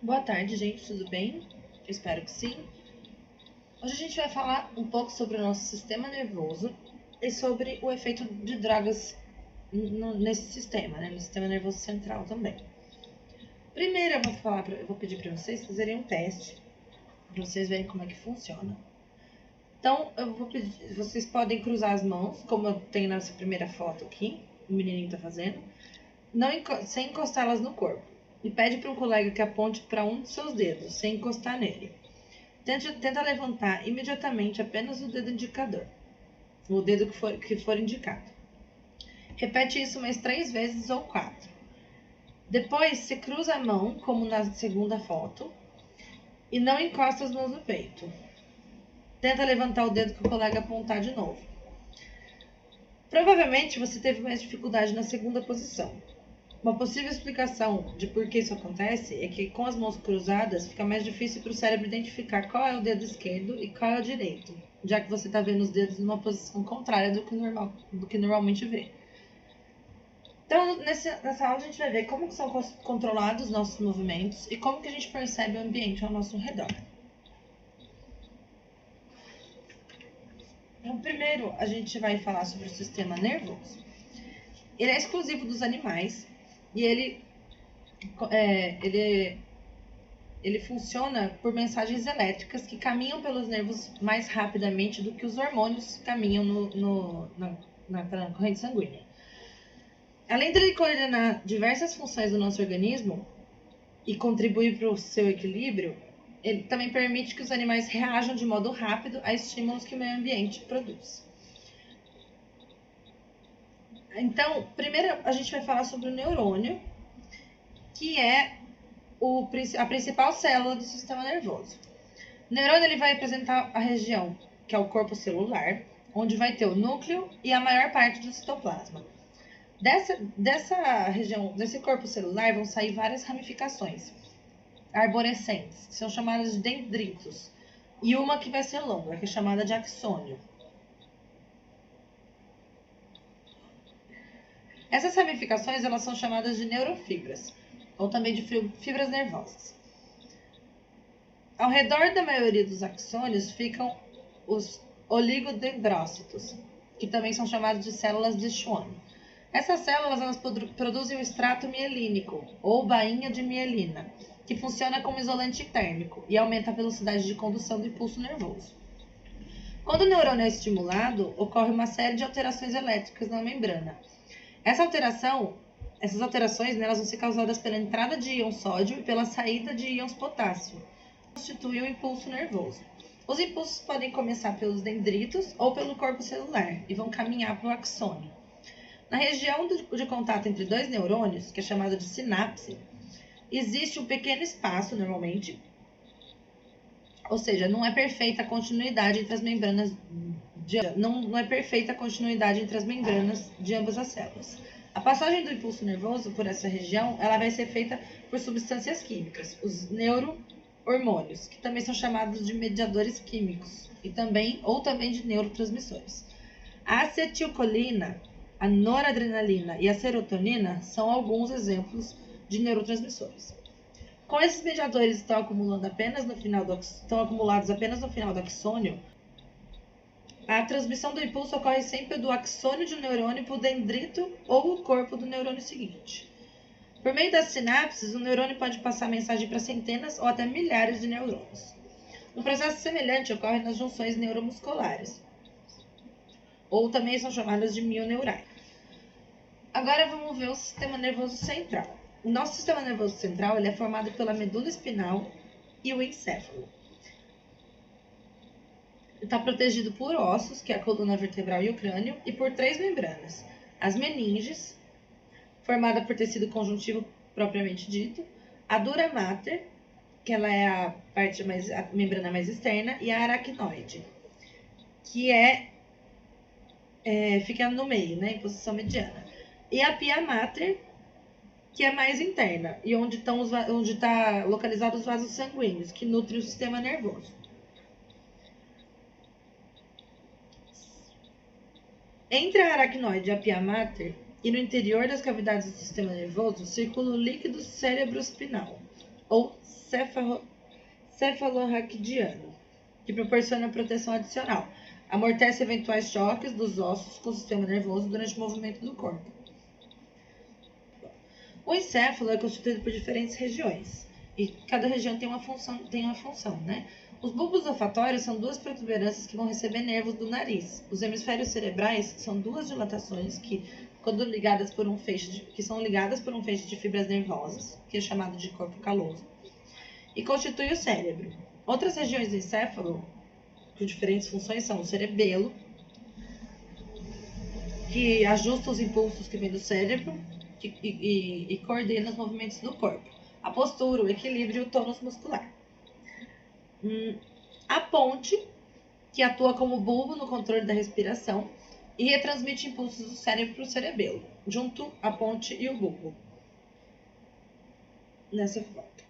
Boa tarde, gente, tudo bem? Eu espero que sim. Hoje a gente vai falar um pouco sobre o nosso sistema nervoso e sobre o efeito de drogas nesse sistema, no sistema nervoso central também. Primeiro eu vou pedir para vocês fazerem um teste, para vocês verem como é que funciona. Então, vocês podem cruzar as mãos, como eu tenho nessa primeira foto aqui, o menininho está fazendo, sem encostá-las no corpo. E pede para um colega que aponte para um de seus dedos, sem encostar nele. Tenta levantar imediatamente apenas o dedo indicador, o dedo que for indicado. Repete isso mais 3 vezes ou 4. Depois, se cruza a mão, como na segunda foto, e não encosta as mãos no peito. Tenta levantar o dedo que o colega apontar de novo. Provavelmente você teve mais dificuldade na segunda posição. Uma possível explicação de por que isso acontece é que com as mãos cruzadas fica mais difícil para o cérebro identificar qual é o dedo esquerdo e qual é o direito, já que você está vendo os dedos numa posição contrária do que normalmente vê. Então, nessa aula a gente vai ver como que são controlados os nossos movimentos e como que a gente percebe o ambiente ao nosso redor. Então, primeiro a gente vai falar sobre o sistema nervoso. Ele é exclusivo dos animais e ele funciona por mensagens elétricas que caminham pelos nervos mais rapidamente do que os hormônios caminham na corrente sanguínea. Além de ele coordenar diversas funções do nosso organismo e contribuir para o seu equilíbrio, ele também permite que os animais reajam de modo rápido a estímulos que o meio ambiente produz. Então, primeiro a gente vai falar sobre o neurônio, que é a principal célula do sistema nervoso. O neurônio ele vai representar a região, que é o corpo celular, onde vai ter o núcleo e a maior parte do citoplasma. Dessa região, desse corpo celular, vão sair várias ramificações arborescentes, que são chamadas de dendritos, e uma que vai ser longa, que é chamada de axônio. Essas ramificações elas são chamadas de neurofibras, ou também de fibras nervosas. Ao redor da maioria dos axônios ficam os oligodendrócitos, que também são chamados de células de Schwann. Essas células elas produzem o extrato mielínico, ou bainha de mielina, que funciona como isolante térmico e aumenta a velocidade de condução do impulso nervoso. Quando o neurônio é estimulado, ocorre uma série de alterações elétricas na membrana. Essas alterações elas vão ser causadas pela entrada de íons sódio e pela saída de íons potássio, que constituem o impulso nervoso. Os impulsos podem começar pelos dendritos ou pelo corpo celular e vão caminhar para o axônio. Na região de contato entre dois neurônios, que é chamada de sinapse, existe um pequeno espaço, normalmente, ou seja, não é perfeita a continuidade entre as membranas de ambas as células. A passagem do impulso nervoso por essa região, ela vai ser feita por substâncias químicas, os neurohormônios, que também são chamados de mediadores químicos ou também de neurotransmissores. A acetilcolina, a noradrenalina e a serotonina são alguns exemplos de neurotransmissores. Como esses mediadores estão acumulados apenas no final do axônio, a transmissão do impulso ocorre sempre do axônio de um neurônio para o dendrito ou o corpo do neurônio seguinte. Por meio das sinapses, o neurônio pode passar mensagem para centenas ou até milhares de neurônios. Um processo semelhante ocorre nas junções neuromusculares, ou também são chamadas de mioneurais. Agora vamos ver o sistema nervoso central. O nosso sistema nervoso central ele é formado pela medula espinal e o encéfalo. Está protegido por ossos, que é a coluna vertebral e o crânio, e por 3 membranas. As meninges, formada por tecido conjuntivo propriamente dito, a dura mater, que ela é a membrana mais externa, e a aracnoide, que fica no meio, em posição mediana. E a pia mater, que é mais interna, e onde estão localizados os vasos sanguíneos, que nutrem o sistema nervoso. Entre a aracnoide e a pia mater, e no interior das cavidades do sistema nervoso, circula o líquido cerebroespinal, ou cefalorraquidiano, que proporciona proteção adicional. Amortece eventuais choques dos ossos com o sistema nervoso durante o movimento do corpo. O encéfalo é constituído por diferentes regiões, e cada região tem uma função, né? Os bulbos olfatórios são duas protuberâncias que vão receber nervos do nariz. Os hemisférios cerebrais são duas dilatações que, quando ligadas por um feixe de fibras nervosas, que é chamado de corpo caloso, e constitui o cérebro. Outras regiões do encéfalo com diferentes funções são o cerebelo, que ajusta os impulsos que vêm do cérebro e coordena os movimentos do corpo. A postura, o equilíbrio e o tônus muscular. A ponte, que atua como bulbo no controle da respiração e retransmite impulsos do cérebro para o cerebelo, junto à ponte e o bulbo. Nessa foto.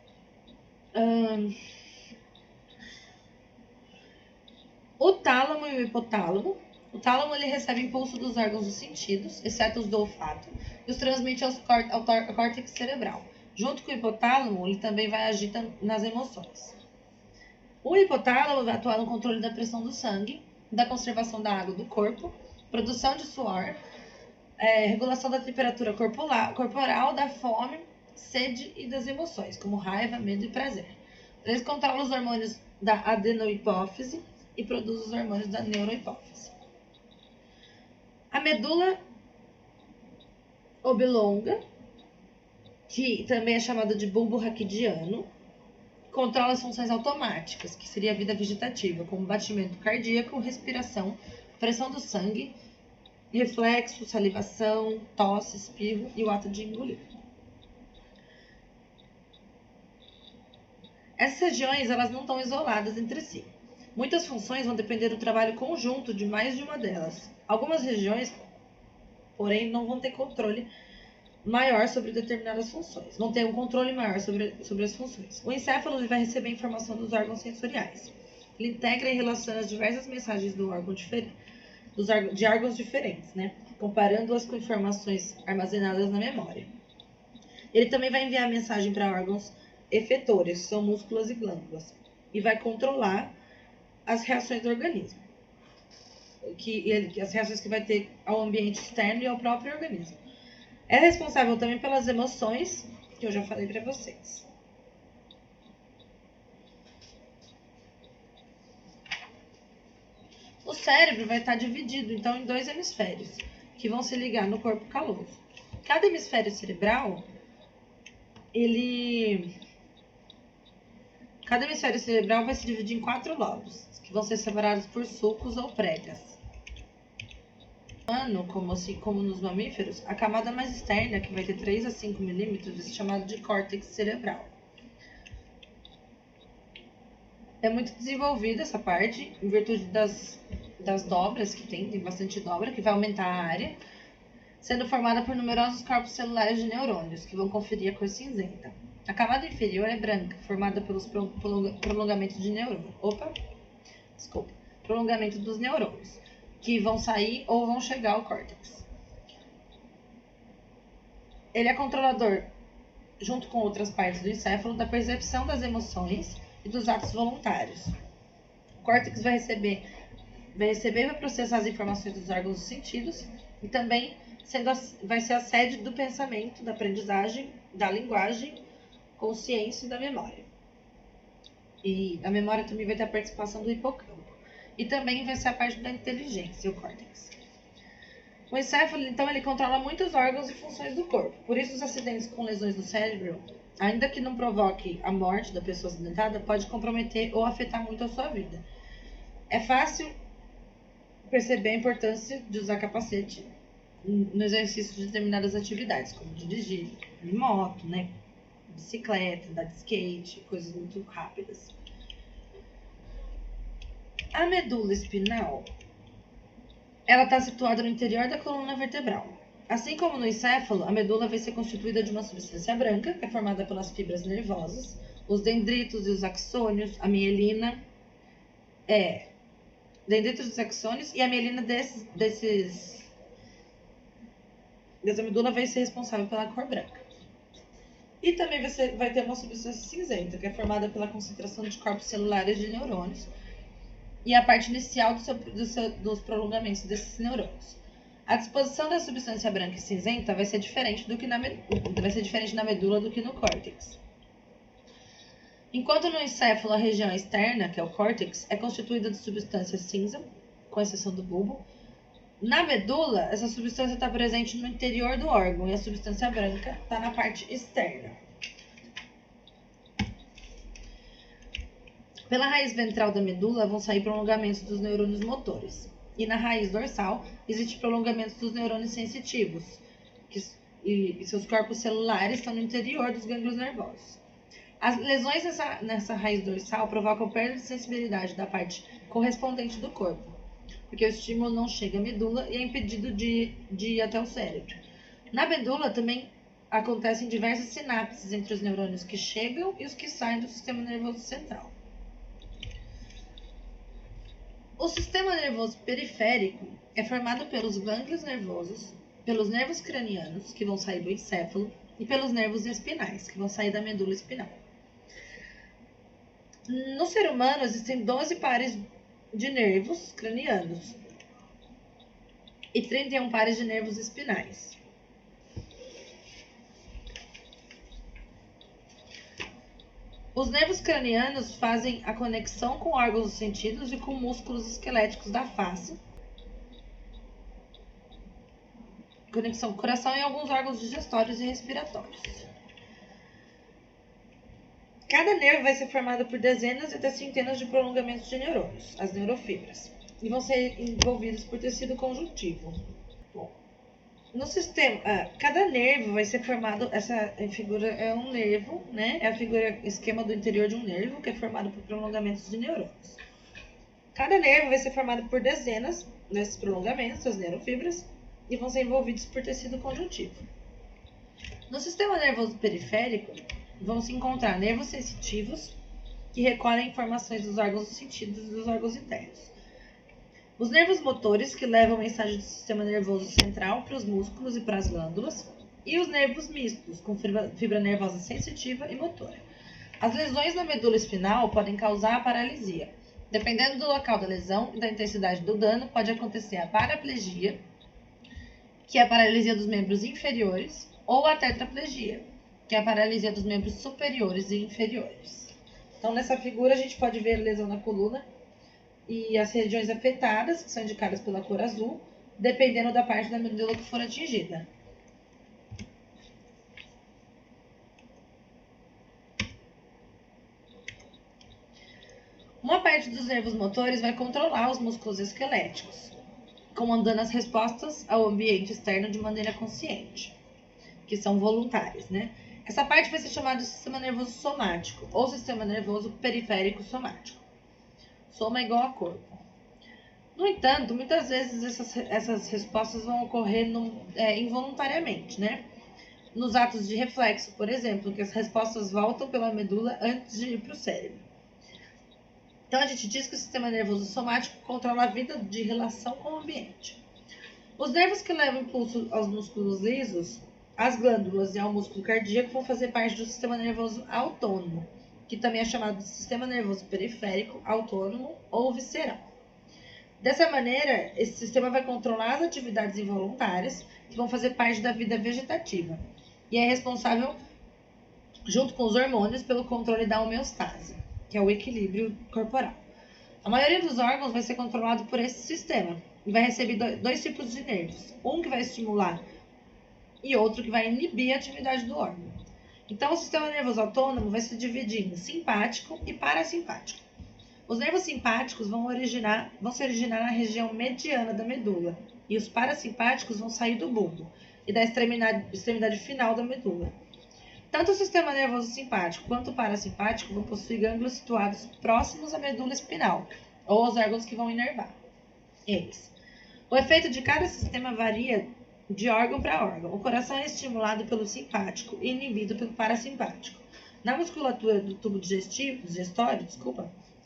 O tálamo e o hipotálamo. O tálamo ele recebe impulso dos órgãos dos sentidos, exceto os do olfato, e os transmite ao córtex cerebral. Junto com o hipotálamo, ele também vai agir nas emoções. O hipotálamo vai atuar no controle da pressão do sangue, da conservação da água do corpo, produção de suor, regulação da temperatura corporal, da fome, sede e das emoções, como raiva, medo e prazer. Eles controlam os hormônios da adenohipófise e produzem os hormônios da neurohipófise. A medula oblonga, que também é chamada de bulbo raquidiano, controla as funções automáticas, que seria a vida vegetativa, como batimento cardíaco, respiração, pressão do sangue, reflexo, salivação, tosse, espirro e o ato de engolir. Essas regiões elas não estão isoladas entre si. Muitas funções vão depender do trabalho conjunto de mais de uma delas. Algumas regiões, porém, não vão ter controle maior sobre determinadas funções. Vão ter um controle maior sobre as funções. O encéfalo ele vai receber informação dos órgãos sensoriais. Ele integra e relaciona as diversas mensagens de órgãos diferentes, né? Comparando-as com informações armazenadas na memória. Ele também vai enviar mensagem para órgãos efetores, que são músculos e glândulas, e vai controlar as reações do organismo. As reações que vai ter ao ambiente externo e ao próprio organismo. É responsável também pelas emoções, que eu já falei para vocês. O cérebro vai estar dividido, então, em dois hemisférios, que vão se ligar no corpo caloso. Cada hemisfério cerebral, Cada hemisfério cerebral vai se dividir em 4 lobos, que vão ser separados por sulcos ou pregas. No humano, como nos mamíferos, a camada mais externa, que vai ter 3 a 5 milímetros, é chamada de córtex cerebral. É muito desenvolvida essa parte, em virtude das dobras que tem bastante dobra, que vai aumentar a área, sendo formada por numerosos corpos celulares de neurônios, que vão conferir a cor cinzenta. A camada inferior é branca, formada pelos prolongamentos de neurônio. Prolongamento dos neurônios, que vão sair ou vão chegar ao córtex. Ele é controlador, junto com outras partes do encéfalo, da percepção das emoções e dos atos voluntários. O córtex vai receber e vai processar as informações dos órgãos dos sentidos e também vai ser a sede do pensamento, da aprendizagem, da linguagem, consciência e da memória. E a memória também vai ter a participação do hipocampo. E também vai ser a parte da inteligência, o córtex. O encéfalo, então, ele controla muitos órgãos e funções do corpo. Por isso, os acidentes com lesões no cérebro, ainda que não provoque a morte da pessoa acidentada, pode comprometer ou afetar muito a sua vida. É fácil perceber a importância de usar capacete no exercício de determinadas atividades, como dirigir de moto, né? Bicicleta, andar de skate, coisas muito rápidas. A medula espinal, ela está situada no interior da coluna vertebral. Assim como no encéfalo, a medula vai ser constituída de uma substância branca, que é formada pelas fibras nervosas, os dendritos e os axônios, a mielina, dendritos dos axônios e a mielina dessa medula vai ser responsável pela cor branca. E também vai ter uma substância cinzenta, que é formada pela concentração de corpos celulares de neurônios e a parte inicial dos prolongamentos desses neurônios. A disposição da substância branca e cinzenta vai ser diferente na medula do que no córtex. Enquanto no encéfalo a região externa, que é o córtex, é constituída de substância cinza, com exceção do bulbo, na medula essa substância está presente no interior do órgão e a substância branca está na parte externa. Pela raiz ventral da medula vão sair prolongamentos dos neurônios motores. E na raiz dorsal existe prolongamento dos neurônios sensitivos, e seus corpos celulares estão no interior dos gânglios nervosos. As lesões nessa raiz dorsal provocam perda de sensibilidade da parte correspondente do corpo, porque o estímulo não chega à medula e é impedido de ir até o cérebro. Na medula também acontecem diversas sinapses entre os neurônios que chegam e os que saem do sistema nervoso central. O sistema nervoso periférico é formado pelos gânglios nervosos, pelos nervos cranianos, que vão sair do encéfalo, e pelos nervos espinais, que vão sair da medula espinal. No ser humano, existem 12 pares de nervos cranianos e 31 pares de nervos espinais. Os nervos cranianos fazem a conexão com órgãos dos sentidos e com músculos esqueléticos da face. Conexão com o coração e alguns órgãos digestórios e respiratórios. Cada nervo vai ser formado por dezenas e até centenas de prolongamentos de neurônios, as neurofibras, e vão ser envolvidos por tecido conjuntivo. Bom, no sistema, cada nervo vai ser formado, essa figura é um nervo, né? É a figura esquema do interior de um nervo, que é formado por prolongamentos de neurônios. Cada nervo vai ser formado por dezenas desses prolongamentos, as neurofibras, e vão ser envolvidos por tecido conjuntivo. No sistema nervoso periférico, vão se encontrar nervos sensitivos, que recolhem informações dos órgãos dos sentidos e dos órgãos internos. Os nervos motores, que levam mensagem do sistema nervoso central para os músculos e para as glândulas. E os nervos mistos, com fibra nervosa sensitiva e motora. As lesões na medula espinal podem causar a paralisia. Dependendo do local da lesão e da intensidade do dano, pode acontecer a paraplegia, que é a paralisia dos membros inferiores, ou a tetraplegia, que é a paralisia dos membros superiores e inferiores. Então, nessa figura, a gente pode ver a lesão na coluna e as regiões afetadas, que são indicadas pela cor azul, dependendo da parte da medula que for atingida. Uma parte dos nervos motores vai controlar os músculos esqueléticos, comandando as respostas ao ambiente externo de maneira consciente, que são voluntárias, né? Essa parte vai ser chamada de sistema nervoso somático, ou sistema nervoso periférico somático. Soma é igual a corpo. No entanto, muitas vezes essas respostas vão ocorrer involuntariamente, né? Nos atos de reflexo, por exemplo, que as respostas voltam pela medula antes de ir para o cérebro. Então, a gente diz que o sistema nervoso somático controla a vida de relação com o ambiente. Os nervos que levam impulso aos músculos lisos, às glândulas e ao músculo cardíaco vão fazer parte do sistema nervoso autônomo, que também é chamado de sistema nervoso periférico autônomo ou visceral. Dessa maneira, esse sistema vai controlar as atividades involuntárias que vão fazer parte da vida vegetativa e é responsável, junto com os hormônios, pelo controle da homeostase, que é o equilíbrio corporal. A maioria dos órgãos vai ser controlado por esse sistema e vai receber dois tipos de nervos, um que vai estimular e outro que vai inibir a atividade do órgão. Então, o sistema nervoso autônomo vai se dividir em simpático e parasimpático. Os nervos simpáticos vão se originar na região mediana da medula e os parasimpáticos vão sair do bulbo e da extremidade final da medula. Tanto o sistema nervoso simpático quanto o parasimpático vão possuir gânglios situados próximos à medula espinal, ou aos órgãos que vão inervar eles. O efeito de cada sistema varia de órgão para órgão. O coração é estimulado pelo simpático e inibido pelo parasimpático. Na musculatura do tubo digestório,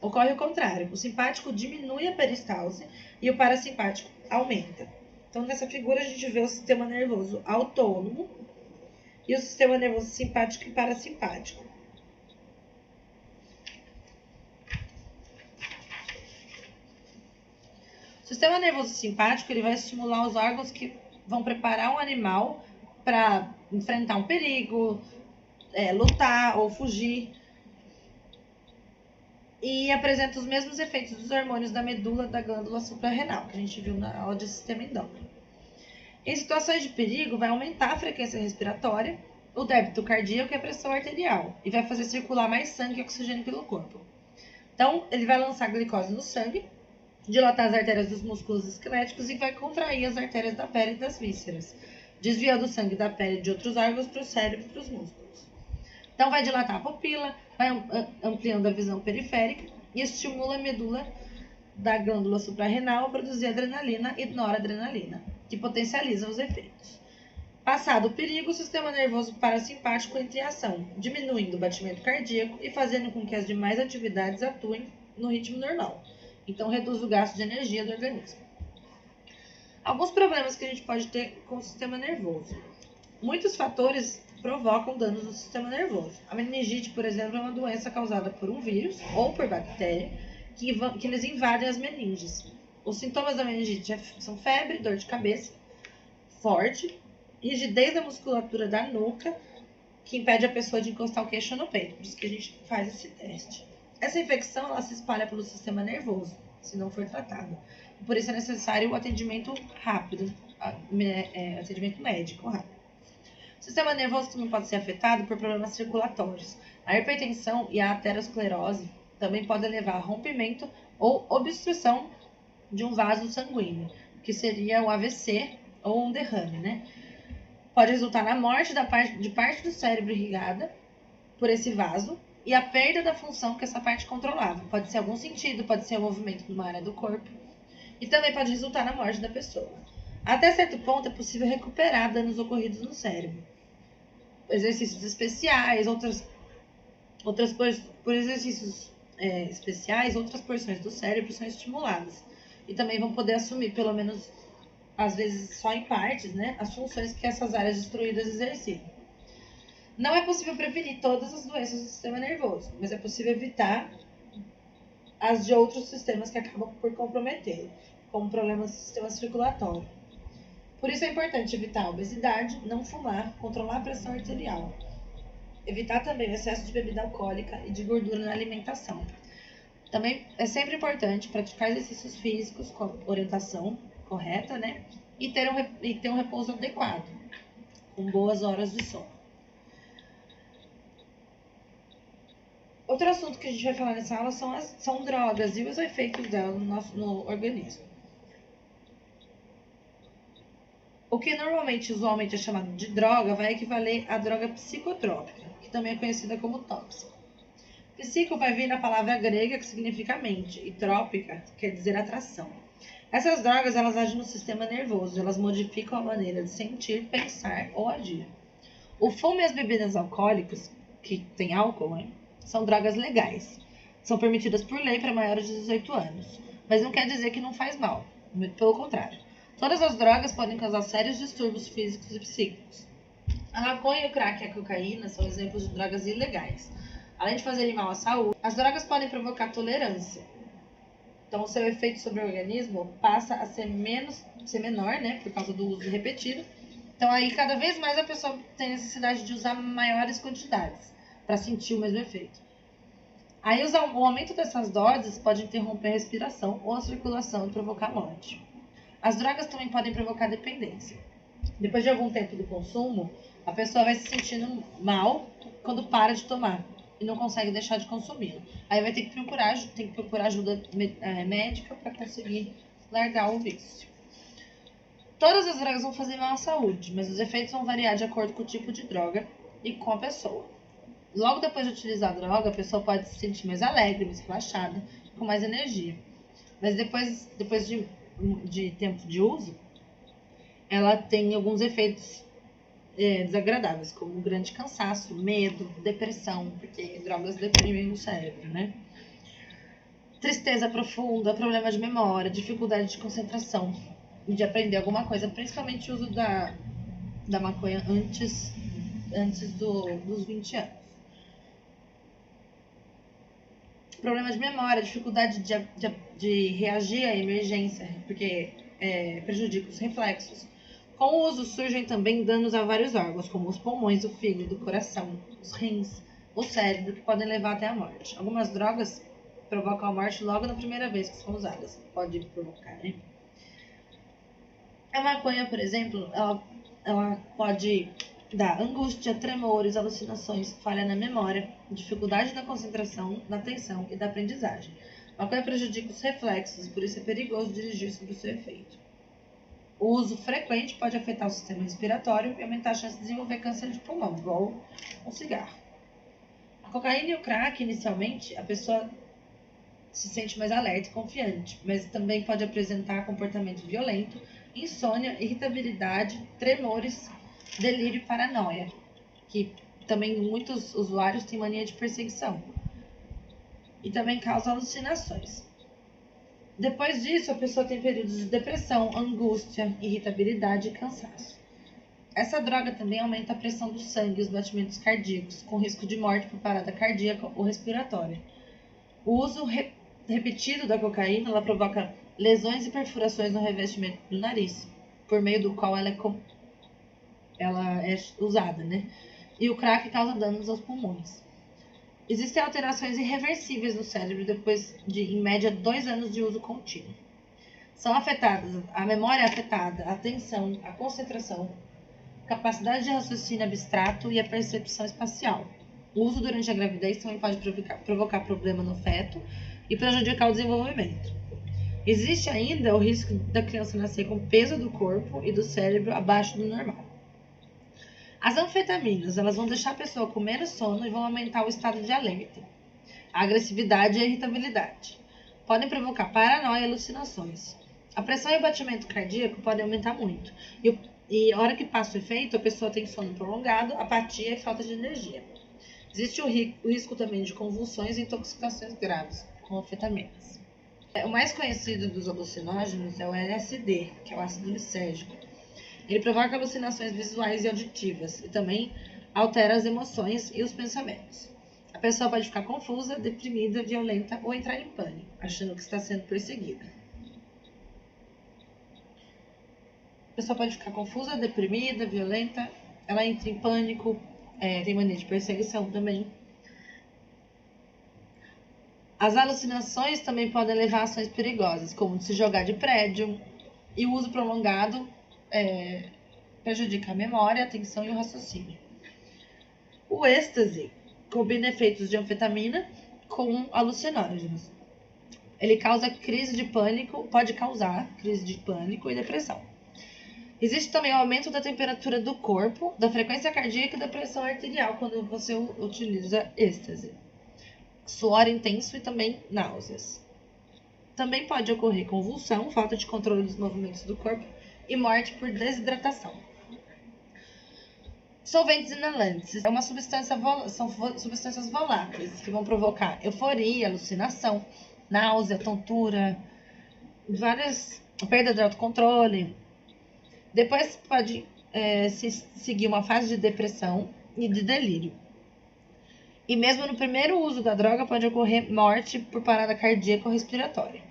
ocorre o contrário. O simpático diminui a peristalse e o parasimpático aumenta. Então, nessa figura, a gente vê o sistema nervoso autônomo e o sistema nervoso simpático e parasimpático. O sistema nervoso simpático ele vai estimular os órgãos que vão preparar um animal para enfrentar um perigo, lutar ou fugir. E apresenta os mesmos efeitos dos hormônios da medula da glândula suprarrenal, que a gente viu na aula de sistema endócrino. Em situações de perigo, vai aumentar a frequência respiratória, o débito cardíaco e a pressão arterial, e vai fazer circular mais sangue e oxigênio pelo corpo. Então, ele vai lançar glicose no sangue, dilatar as artérias dos músculos esqueléticos e vai contrair as artérias da pele e das vísceras, desviando o sangue da pele e de outros órgãos para o cérebro e para os músculos. Então, vai dilatar a pupila, vai ampliando a visão periférica e estimula a medula da glândula suprarrenal a produzir adrenalina e noradrenalina, que potencializam os efeitos. Passado o perigo, o sistema nervoso parasimpático entra em ação, diminuindo o batimento cardíaco e fazendo com que as demais atividades atuem no ritmo normal. Então, reduz o gasto de energia do organismo. Alguns problemas que a gente pode ter com o sistema nervoso. Muitos fatores provocam danos no sistema nervoso. A meningite, por exemplo, é uma doença causada por um vírus ou por bactéria que eles invadem as meninges. Os sintomas da meningite são febre, dor de cabeça forte, rigidez da musculatura da nuca, que impede a pessoa de encostar o queixo no peito. Por isso que a gente faz esse teste. Essa infecção ela se espalha pelo sistema nervoso, se não for tratada. Por isso é necessário o atendimento rápido, atendimento médico rápido. O sistema nervoso também pode ser afetado por problemas circulatórios. A hipertensão e a aterosclerose também podem levar a rompimento ou obstrução de um vaso sanguíneo, que seria um AVC ou um derrame, né? Pode resultar na morte de parte do cérebro irrigada por esse vaso e a perda da função que essa parte controlava. Pode ser algum sentido, pode ser um movimento numa área do corpo. E também pode resultar na morte da pessoa. Até certo ponto é possível recuperar danos ocorridos no cérebro. Exercícios especiais, por exercícios especiais, outras porções do cérebro são estimuladas. E também vão poder assumir, pelo menos, às vezes só em partes, né, as funções que essas áreas destruídas exerciam. Não é possível prevenir todas as doenças do sistema nervoso, mas é possível evitar as de outros sistemas que acabam por comprometer, como problemas do sistema circulatório. Por isso é importante evitar a obesidade, não fumar, controlar a pressão arterial. Evitar também o excesso de bebida alcoólica e de gordura na alimentação. Também é sempre importante praticar exercícios físicos com orientação correta, né? E ter um repouso adequado, com boas horas de sono. Outro assunto que a gente vai falar nessa aula são drogas e os efeitos delas no organismo. O que usualmente é chamado de droga vai equivaler à droga psicotrópica, que também é conhecida como tóxica. Psico vai vir da palavra grega que significa mente e trópica quer dizer atração. Essas drogas elas agem no sistema nervoso, elas modificam a maneira de sentir, pensar ou agir. O fumo e as bebidas alcoólicas, que tem álcool, né, são drogas legais. São permitidas por lei para maiores de 18 anos, mas não quer dizer que não faz mal, muito pelo contrário. Todas as drogas podem causar sérios distúrbios físicos e psíquicos. A maconha, o crack e a cocaína são exemplos de drogas ilegais. Além de fazerem mal à saúde, as drogas podem provocar tolerância. Então, o seu efeito sobre o organismo passa a ser menor, né, por causa do uso repetido. Então, aí, cada vez mais a pessoa tem necessidade de usar maiores quantidades para sentir o mesmo efeito. Aí, o aumento dessas doses pode interromper a respiração ou a circulação e provocar morte. As drogas também podem provocar dependência. Depois de algum tempo do consumo, a pessoa vai se sentindo mal quando para de tomar e não consegue deixar de consumi-lo. Aí vai ter que procurar ajuda médica para conseguir largar o vício. Todas as drogas vão fazer mal à saúde, mas os efeitos vão variar de acordo com o tipo de droga e com a pessoa. Logo depois de utilizar a droga, a pessoa pode se sentir mais alegre, mais relaxada, com mais energia. Mas depois de tempo de uso, ela tem alguns efeitos desagradáveis, como grande cansaço, medo, depressão, porque drogas deprimem o cérebro, né? Tristeza profunda, problema de memória, dificuldade de concentração e de aprender alguma coisa, principalmente o uso da maconha antes antes dos 20 anos. Problema de memória, dificuldade de reagir à emergência, porque prejudica os reflexos. Com o uso surgem também danos a vários órgãos, como os pulmões, o fígado, o coração, os rins, o cérebro, que podem levar até a morte. Algumas drogas provocam a morte logo na primeira vez que são usadas. Pode provocar, né? A maconha, por exemplo, ela pode dar angústia, tremores, alucinações, falha na memória, dificuldade na concentração, na atenção e da aprendizagem. A maconha prejudica os reflexos, por isso é perigoso dirigir sobre o seu efeito. O uso frequente pode afetar o sistema respiratório e aumentar a chance de desenvolver câncer de pulmão, igual um cigarro. A cocaína e o crack, inicialmente, a pessoa se sente mais alerta e confiante, mas também pode apresentar comportamento violento, insônia, irritabilidade, tremores, delírio e paranoia, que também muitos usuários têm mania de perseguição, e também causa alucinações. Depois disso, a pessoa tem períodos de depressão, angústia, irritabilidade e cansaço. Essa droga também aumenta a pressão do sangue e os batimentos cardíacos, com risco de morte por parada cardíaca ou respiratória. O uso repetido da cocaína, ela provoca lesões e perfurações no revestimento do nariz, por meio do qual ela é usada, né? E o crack causa danos aos pulmões. Existem alterações irreversíveis no cérebro depois de, em média, 2 anos de uso contínuo. São afetadas a memória afetada, a atenção, a concentração, a capacidade de raciocínio abstrato e a percepção espacial. O uso durante a gravidez também pode provocar problema no feto e prejudicar o desenvolvimento. Existe ainda o risco da criança nascer com peso do corpo e do cérebro abaixo do normal. As anfetaminas, elas vão deixar a pessoa com menos sono e vão aumentar o estado de alerta, a agressividade e a irritabilidade. Podem provocar paranoia e alucinações. A pressão e o batimento cardíaco podem aumentar muito. E a hora que passa o efeito, a pessoa tem sono prolongado, apatia e falta de energia. Existe o risco também de convulsões e intoxicações graves com anfetaminas. O mais conhecido dos alucinógenos é o LSD, que é o ácido lisérgico. Ele provoca alucinações visuais e auditivas e também altera as emoções e os pensamentos. A pessoa pode ficar confusa, deprimida, violenta ou entrar em pânico, achando que está sendo perseguida. A pessoa pode ficar confusa, deprimida, violenta, ela entra em pânico, tem mania de perseguição também. As alucinações também podem levar a ações perigosas, como se jogar de prédio, e o uso prolongado prejudica a memória, a atenção e o raciocínio. O êxtase combina efeitos de anfetamina com alucinógenos. Ele pode causar crise de pânico e depressão. Existe também o aumento da temperatura do corpo, da frequência cardíaca e da pressão arterial quando você utiliza êxtase. Suor intenso e também náuseas. Também pode ocorrer convulsão, falta de controle dos movimentos do corpo e morte por desidratação. Solventes inalantes são substâncias voláteis que vão provocar euforia, alucinação, náusea, tontura, perda de autocontrole. Depois pode seguir uma fase de depressão e de delírio. E mesmo no primeiro uso da droga pode ocorrer morte por parada cardíaca ou respiratória.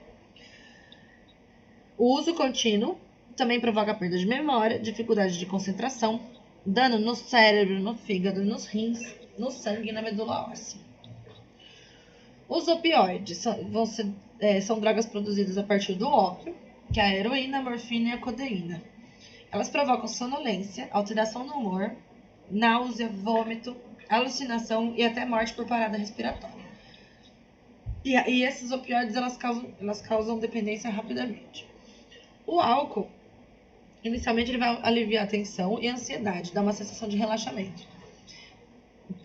O uso contínuo também provoca perda de memória, dificuldade de concentração, dano no cérebro, no fígado, nos rins, no sangue e na medula óssea. Os opioides são drogas produzidas a partir do ópio, que é a heroína, a morfina e a codeína. Elas provocam sonolência, alteração no humor, náusea, vômito, alucinação e até morte por parada respiratória. E esses opioides elas causam dependência rapidamente. O álcool, inicialmente, ele vai aliviar a tensão e a ansiedade, dá uma sensação de relaxamento,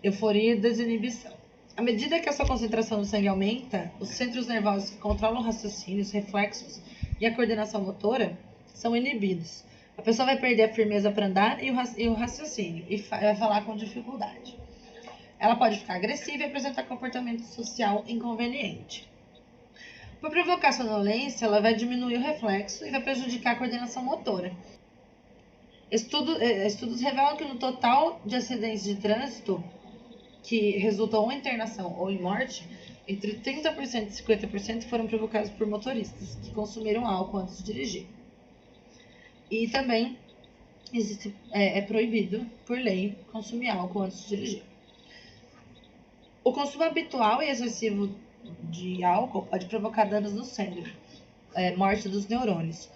euforia e desinibição. À medida que a sua concentração no sangue aumenta, os centros nervosos que controlam o raciocínio, os reflexos e a coordenação motora são inibidos. A pessoa vai perder a firmeza para andar e o raciocínio e vai falar com dificuldade. Ela pode ficar agressiva e apresentar comportamento social inconveniente. Por provocar sonolência, ela vai diminuir o reflexo e vai prejudicar a coordenação motora. Estudos revelam que no total de acidentes de trânsito que resultam ou em internação ou em morte, entre 30% e 50% foram provocados por motoristas que consumiram álcool antes de dirigir. E também é proibido, por lei, consumir álcool antes de dirigir. O consumo habitual e excessivo de álcool pode provocar danos no cérebro, morte dos neurônios,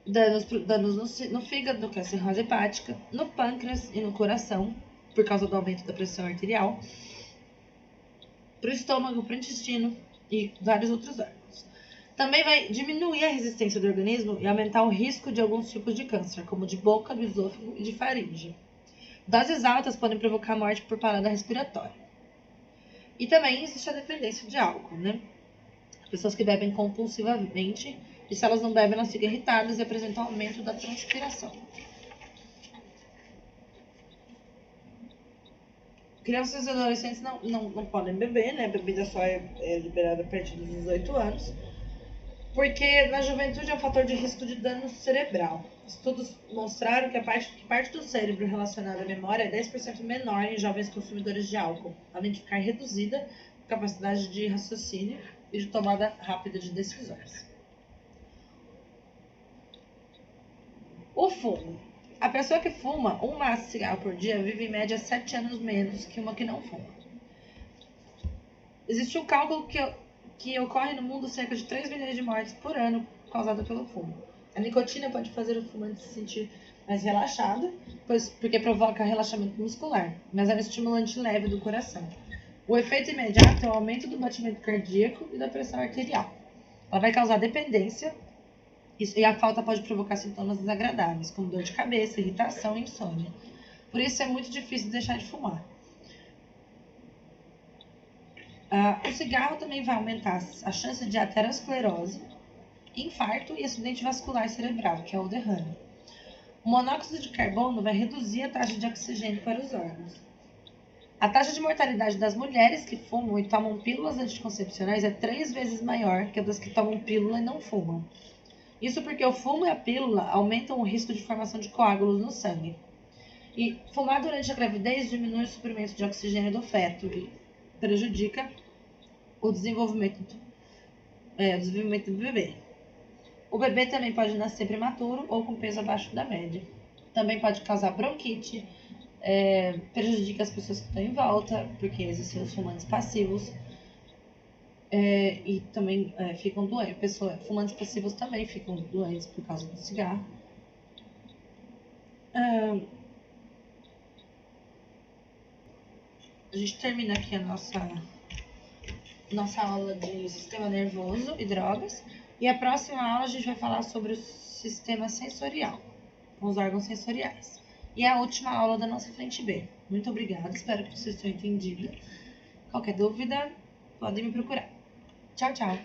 danos no fígado, que é a cirrose hepática, no pâncreas e no coração, por causa do aumento da pressão arterial, para o estômago, para o intestino e vários outros órgãos. Também vai diminuir a resistência do organismo e aumentar o risco de alguns tipos de câncer, como de boca, do esôfago e de faringe. Doses altas podem provocar morte por parada respiratória. E também existe a dependência de álcool, né? Pessoas que bebem compulsivamente, e se elas não bebem, elas ficam irritadas e apresentam aumento da transpiração. Crianças e adolescentes não podem beber, né? A bebida só é liberada a partir dos 18 anos, porque na juventude é um fator de risco de dano cerebral. Estudos mostraram que parte do cérebro relacionada à memória é 10% menor em jovens consumidores de álcool, além de ficar reduzida a capacidade de raciocínio e de tomada rápida de decisões. O fumo. A pessoa que fuma um maço de cigarro por dia vive em média 7 anos menos que uma que não fuma. Existe um cálculo que ocorre no mundo cerca de 3 milhões de mortes por ano causada pelo fumo. A nicotina pode fazer o fumante se sentir mais relaxado, porque provoca relaxamento muscular, mas é um estimulante leve do coração. O efeito imediato é o aumento do batimento cardíaco e da pressão arterial. Ela vai causar dependência e a falta pode provocar sintomas desagradáveis, como dor de cabeça, irritação e insônia. Por isso é muito difícil deixar de fumar. O cigarro também vai aumentar a chance de aterosclerose, infarto e acidente vascular cerebral, que é o derrame. O monóxido de carbono vai reduzir a taxa de oxigênio para os órgãos. A taxa de mortalidade das mulheres que fumam e tomam pílulas anticoncepcionais é 3 vezes maior que a das que tomam pílula e não fumam. Isso porque o fumo e a pílula aumentam o risco de formação de coágulos no sangue. E fumar durante a gravidez diminui o suprimento de oxigênio do feto e prejudica o desenvolvimento do bebê. O bebê também pode nascer prematuro ou com peso abaixo da média. Também pode causar bronquite, prejudica as pessoas que estão em volta, porque existem os fumantes passivos. E também ficam doentes. Fumantes passivos também ficam doentes por causa do cigarro. A gente termina aqui a nossa aula de sistema nervoso e drogas. E a próxima aula a gente vai falar sobre o sistema sensorial, com os órgãos sensoriais. E é a última aula da nossa frente B. Muito obrigada, espero que vocês tenham entendido. Qualquer dúvida, podem me procurar. Tchau, tchau!